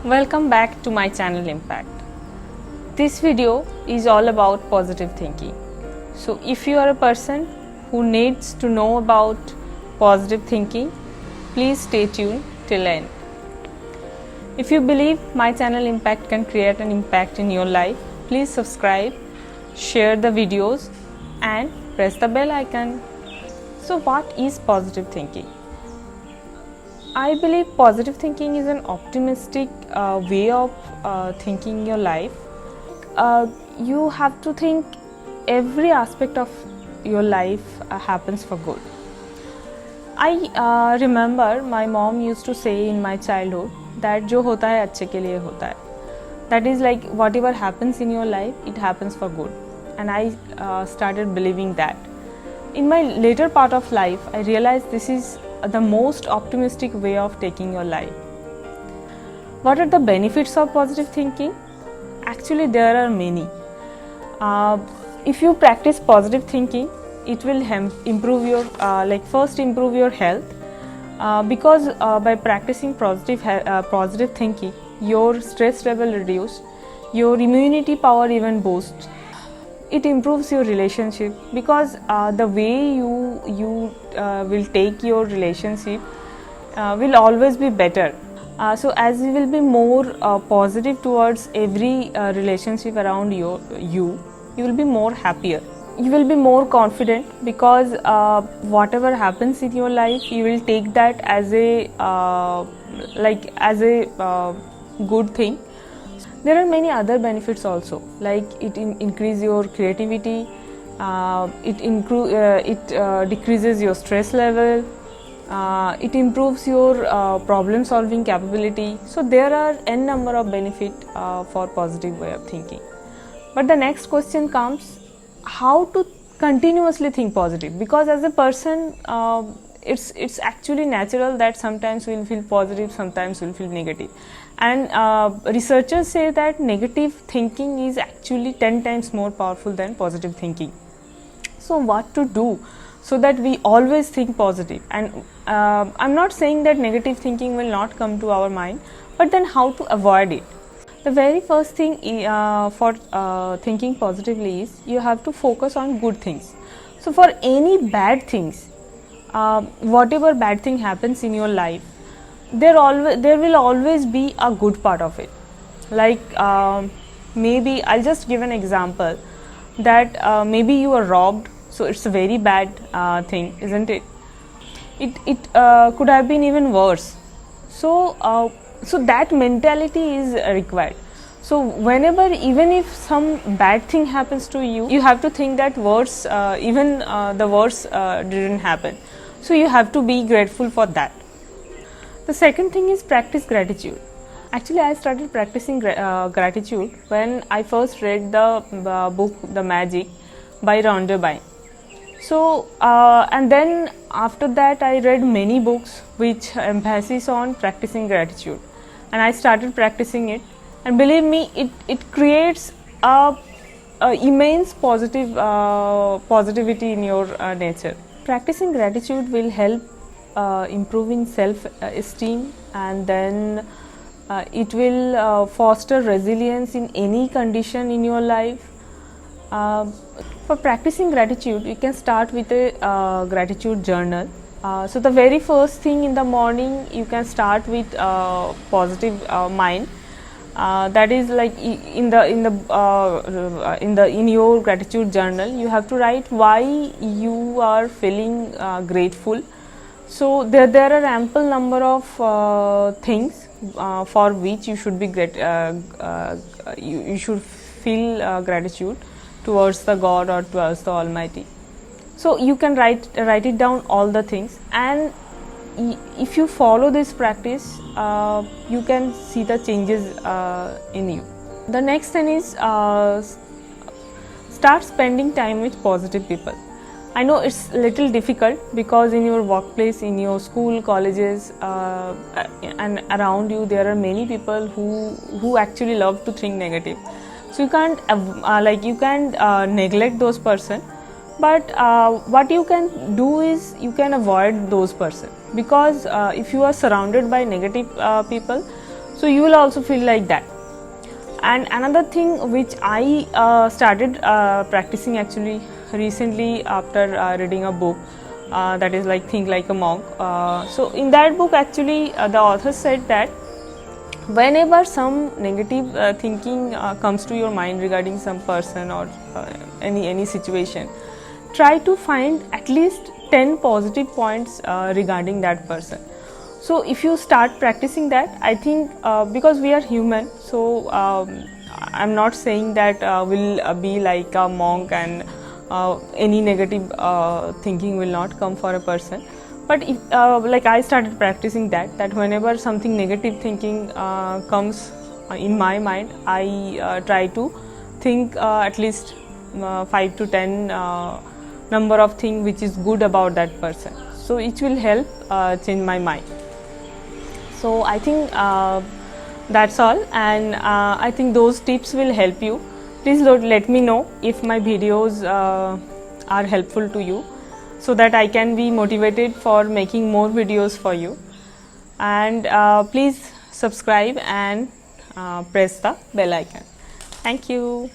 Welcome back to my channel Impact. This video is all about positive thinking. So if you are a person who needs to know about positive thinking, please stay tuned till end. If you believe my channel Impact can create an impact in your life, please subscribe, share the videos and press the bell icon. So what is positive thinking? I believe positive thinking is an optimistic way of thinking your life. You have to think every aspect of your life happens for good. I remember my mom used to say in my childhood that जो होता है अच्छे के लिए होता है. That is like whatever happens in your life, it happens for good. And I started believing that. In my later part of life, I realized this is the most optimistic way of taking your life. What are the benefits of positive thinking? Actually, there are many. If you practice positive thinking, it will improve your first improve your health because by practicing positive thinking, your stress level reduces, your immunity power even boosts. It improves your relationship because the way you will take your relationship will always be better. So as you will be more positive towards every relationship around you will be more happier. You will be more confident because whatever happens in your life, you will take that as a good thing. There are many other benefits also, like it increase your creativity, it decreases your stress level, it improves your problem solving capability. So there are n number of benefits for positive way of thinking. But the next question comes, how to continuously think positive? Because as a person, it's actually natural that sometimes we'll feel positive, sometimes we'll feel negative. And researchers say that negative thinking is actually 10 times more powerful than positive thinking. So what to do so that we always think positive? And I'm not saying that negative thinking will not come to our mind, but then how to avoid it? The very first thing for thinking positively is you have to focus on good things. So for any bad things, whatever bad thing happens in your life, there will always be a good part of it. Like maybe I'll just give an example that maybe you were robbed, so it's a very bad thing, isn't it? It could have been even worse. So that mentality is required. So whenever, even if some bad thing happens to you, you have to think that worse, even the worst didn't happen. So you have to be grateful for that. The second thing is practice gratitude. Actually, I started practicing gratitude when I first read the book The Magic by Rhonda Byrne. So and then after that I read many books which emphasis on practicing gratitude, and I started practicing it, and believe me, it creates a immense positivity in your nature. Practicing gratitude will help improving self-esteem, and then it will foster resilience in any condition in your life. For practicing gratitude, you can start with a gratitude journal. So the very first thing in the morning, you can start with positive mind. That is like in your gratitude journal, you have to write why you are feeling grateful. So there are ample number of things for which you should be you should feel gratitude towards the God or towards the Almighty. So you can write it down, all the things, and if you follow this practice, you can see the changes in you. The next thing is start spending time with positive people. I know it's little difficult because in your workplace, in your school, colleges, and around you, there are many people who actually love to think negative. So you can't neglect those person, but what you can do is you can avoid those person, because if you are surrounded by negative people, So you will also feel like that. And another thing which I started practicing actually recently after reading a book that is like Think Like a Monk. So in that book actually the author said that whenever some negative thinking comes to your mind regarding some person or any situation, try to find at least 10 positive points regarding that person. So if you start practicing that, I think because we are human, so I'm not saying that we'll be like a monk and any negative thinking will not come for a person. But if, like I started practicing that whenever something negative thinking comes in my mind, I try to think at least 5 to 10 number of things which is good about that person. So it will help change my mind. So I think that's all, and I think those tips will help you. Please let me know if my videos are helpful to you, so that I can be motivated for making more videos for you. And please subscribe and press the bell icon. Thank you.